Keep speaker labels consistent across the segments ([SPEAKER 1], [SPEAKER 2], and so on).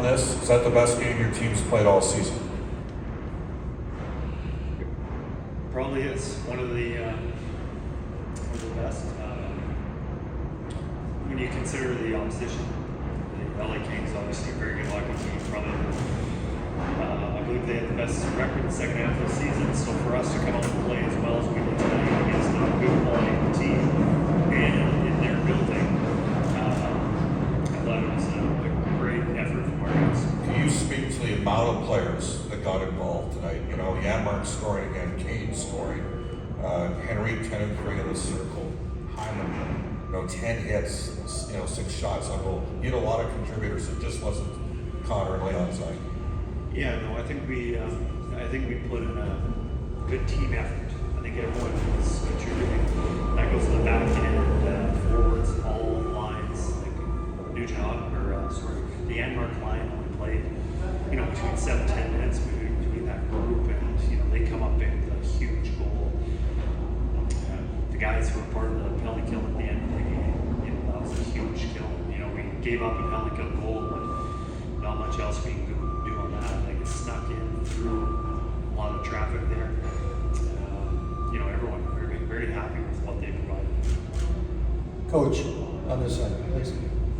[SPEAKER 1] on this? Is that the best game your team's played all season?
[SPEAKER 2] Probably is one of the best. When you consider the opposition, the LA Kings obviously a very good hockey team. Probably, I believe they had the best record in the second half of the season. So for us to come out and play as well as we did tonight against a good quality team and in their building, I thought it was a great effort from our guys.
[SPEAKER 1] Can you speak to the amount of players that got involved tonight? You know, Janmark scoring again, Kane scoring, Henry 10 and 3 in the circle, Hyman, 10 hits, 6 shots on goal. You had a lot of contributors. It just wasn't Connor and Leon's side.
[SPEAKER 2] Yeah, no, I think we put in a good team effort. I think everyone was contributing. That goes to the back end, forwards, all lines. Like the Janmark line only played, between 7-10 minutes between that group, and they come up with a huge goal. The guys who were part of the penalty kill at the end of the game, that was a huge kill. We gave up a penalty kill goal, but not much else we can do on that. Like, it snuck in through a lot of traffic there. Everyone very, very happy with what they provided.
[SPEAKER 3] Coach, on this side, please.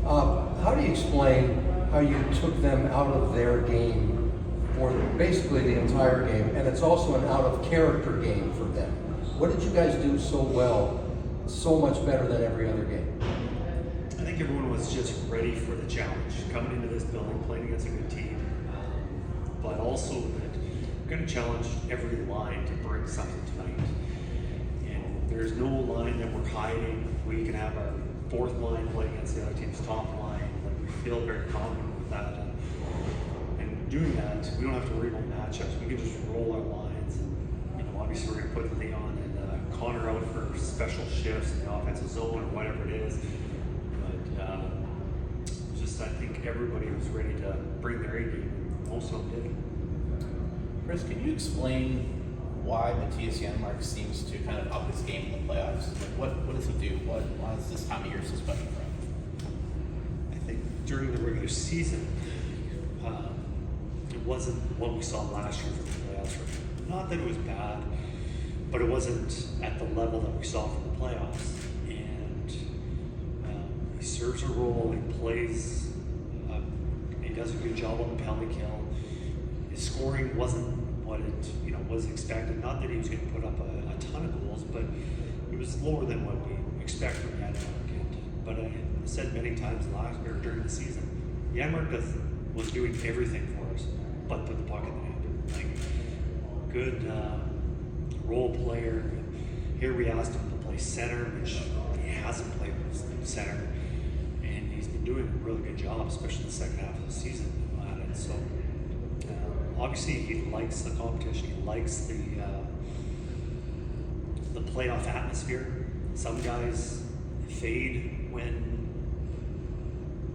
[SPEAKER 3] How do you explain how you took them out of their game for basically the entire game, and it's also an out-of-character game for them? What did you guys do so well, so much better than every other game?
[SPEAKER 2] I think everyone was just ready for the challenge, coming into this building, playing against a good team, but also that we're going to challenge every line to bring something tonight. And there's no line that we're hiding. We can have our fourth line play against the other team's top line. Like, we feel very confident with that. And doing that, we don't have to worry about matchups. We can just roll our lines. And, obviously we're going to put Leon and Connor out for special shifts in the offensive zone or whatever it is. I think everybody was ready to bring their A game. Most of them did.
[SPEAKER 4] Kris, can you explain why Mattias Janmark seems to kind of up his game in the playoffs? Like, what does he do? Why is this time of year so special for him?
[SPEAKER 2] I think during the regular season, it wasn't what we saw last year from the playoffs. Not that it was bad, but it wasn't at the level that we saw from the playoffs. And he serves a role. He plays. He does a good job on the penalty kill. His scoring wasn't what it was expected. Not that he was going to put up a ton of goals, but it was lower than what we expect from Janmark. But I said many times during the season, Janmark was doing everything for us, but put the puck in the net. Like, good role player. Here we asked him to play center, which he hasn't played center. He's been doing a really good job, especially the second half of the season at it. So obviously he likes the competition. He likes the playoff atmosphere. Some guys fade when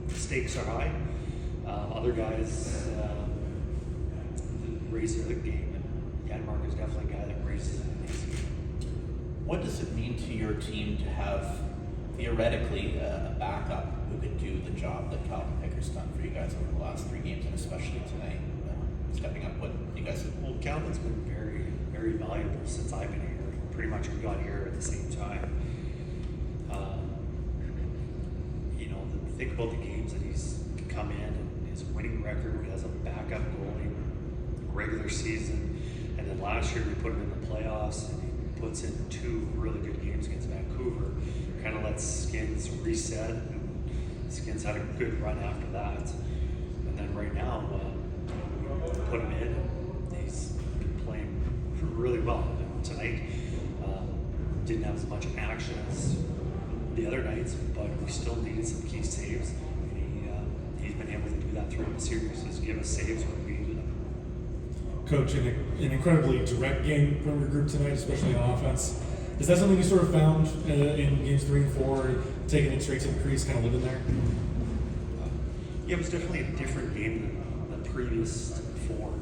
[SPEAKER 2] the stakes are high. Other guys raise their game, and Janmark is definitely a guy that raises it.
[SPEAKER 4] What does it mean to your team to have theoretically a backup who could do the job that Calvin Picker's done for you guys over the last 3 games, and especially tonight, stepping up what you guys have?
[SPEAKER 2] Well, Calvin's been very, very valuable since I've been here. Pretty much we got here at the same time. Think about the games that he's come in and his winning record as a backup goalie, regular season, and then last year we put him in the playoffs and he puts in 2 really good games against Vancouver. Kind of lets Skins reset, and Skins had a good run after that. And then right now, we put him in, and he's been playing really well. Tonight, didn't have as much action as the other nights, but we still needed some key saves. And he's been able to do that throughout the series, is give us saves when we needed them.
[SPEAKER 5] Coach, in an incredibly direct game from your group tonight, especially on offense. Is that something you sort of found in games 3 and 4, taking it straight to the crease, kind of living there?
[SPEAKER 2] Yeah, it was definitely a different game than the previous 4.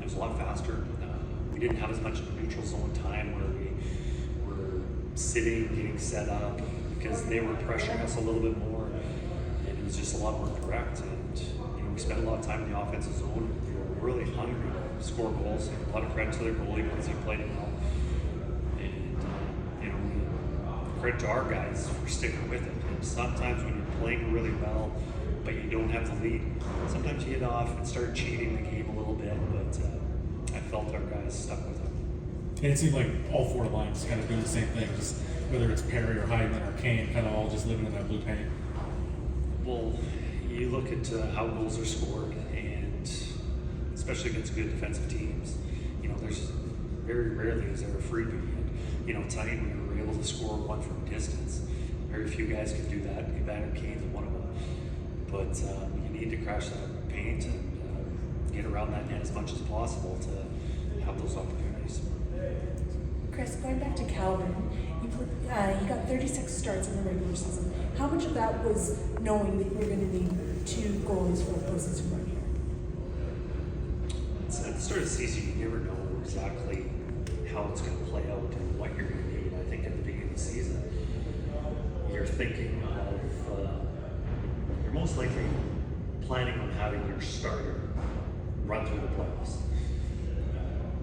[SPEAKER 2] It was a lot faster. We didn't have as much neutral zone time where we were sitting, getting set up, because they were pressuring us a little bit more, and it was just a lot more direct. And we we spent a lot of time in the offensive zone. We were really hungry to score goals. A lot of credit to their goalie because he played it well. And, you know, credit to our guys for sticking with it. And sometimes when you're playing really well, but you don't have the lead, sometimes you hit off and start cheating the game a little bit, but I felt our guys stuck with it.
[SPEAKER 5] And it seemed like all four lines kind of doing the same thing, just whether it's Perry or Hyman or Kane, kind of all just living in that blue paint.
[SPEAKER 2] Well, you look at how goals are scored, and especially against good defensive teams, you know, there's very rarely is there a freebie. And, you know, tonight we were able to score one from distance. Very few guys can do that. Evander Kane's one of them. But you need to crash that paint and get around that net as much as possible to have those opportunities.
[SPEAKER 6] Kris, going back to Calvin, he got 36 starts in the regular season. How much of that was knowing that you were going to need 2 goalies for a postseason run here?
[SPEAKER 2] At the start of the season, you never know exactly how it's going to play out and what you're going to need. I think at the beginning of the season, you're thinking of, you're most likely planning on having your starter run through the playoffs.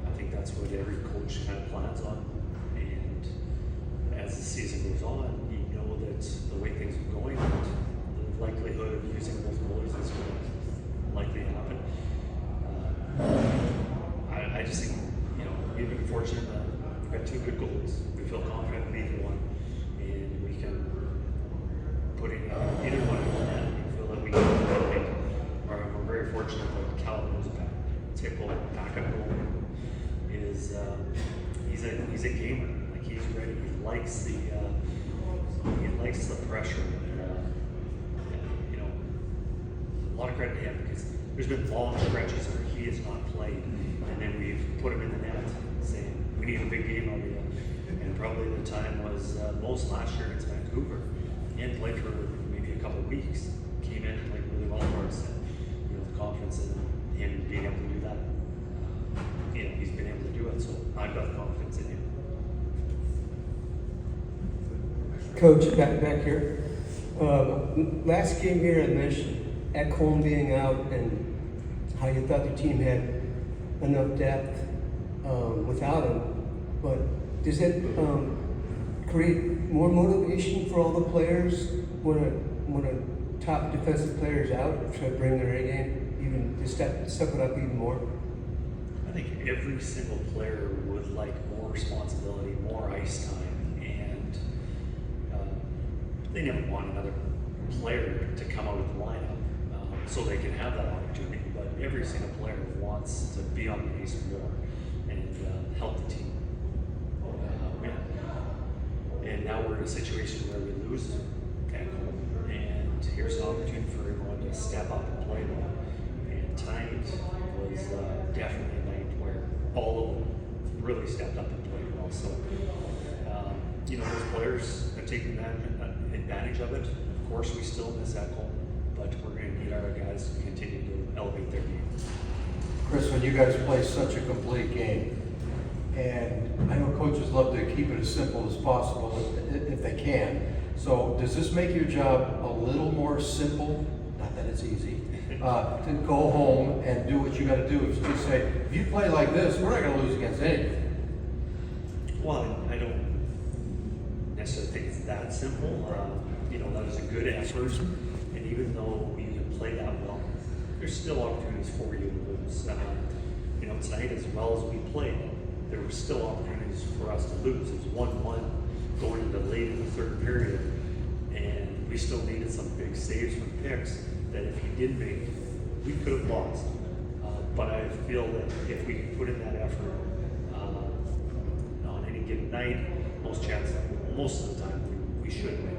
[SPEAKER 2] I think that's what every coach kind of plans on. And as the season goes on, you know that the way things are going, the likelihood of using both goalies is going to likely happen. I just think, you know, we've been fortunate that we've got 2 good goalies. We feel confident in either one, and we can put in either one in the net. We feel that we can elevate. We're very fortunate that Calvin was back. Tickle, backup goalie, is he's a gamer. Like, he's ready. He likes the pressure. You know, a lot of credit to him because there's been long stretches where he has not played, and then we've put him in the net, saying we need a big game out of you. And probably the time was most last year against Vancouver. He hadn't played for maybe a couple of weeks. Came in and played really well for us, and you know, the confidence in him being able to do that. You know, he's been able to do it, so I've got confidence in him.
[SPEAKER 7] Coach, back here. Last game here, I mentioned Ekholm being out and how you thought the team had enough depth without him. But does that create more motivation for all the players when a top defensive player is out to bring their A game, even to step it up even more?
[SPEAKER 2] I think every single player would like more responsibility, more ice time, and they never want another player to come out of the lineup so they can have that opportunity. But every single player wants to be on the ice more and help the team win. And now we're in a situation where we lose Ekholm, and here's an opportunity for everyone to step up and play more. And tonight was definitely a night where all of them really stepped up and played well. So, you know, those players are taking advantage of it. Of course, we still miss Ekholm, but we're going to need our guys to continue to elevate their game.
[SPEAKER 3] Kris, when you guys play such a complete game, and I know coaches love to keep it as simple as possible if they can. So does this make your job a little more simple? Not that it's easy. To go home and do what you got to do. Is just say, if you play like this, we're not going to lose against anything.
[SPEAKER 2] Well, I don't necessarily think it's that simple. You know, that was a good effort, and even though you can play that well, there's still opportunities for you to lose. You know, tonight, as well as we played, there were still opportunities for us to lose. It was 1-1 going into late in the third period, and we still needed some big saves from picks that if he did make, we could have lost. But I feel that if we put in that effort on any given night, most of the time we should win.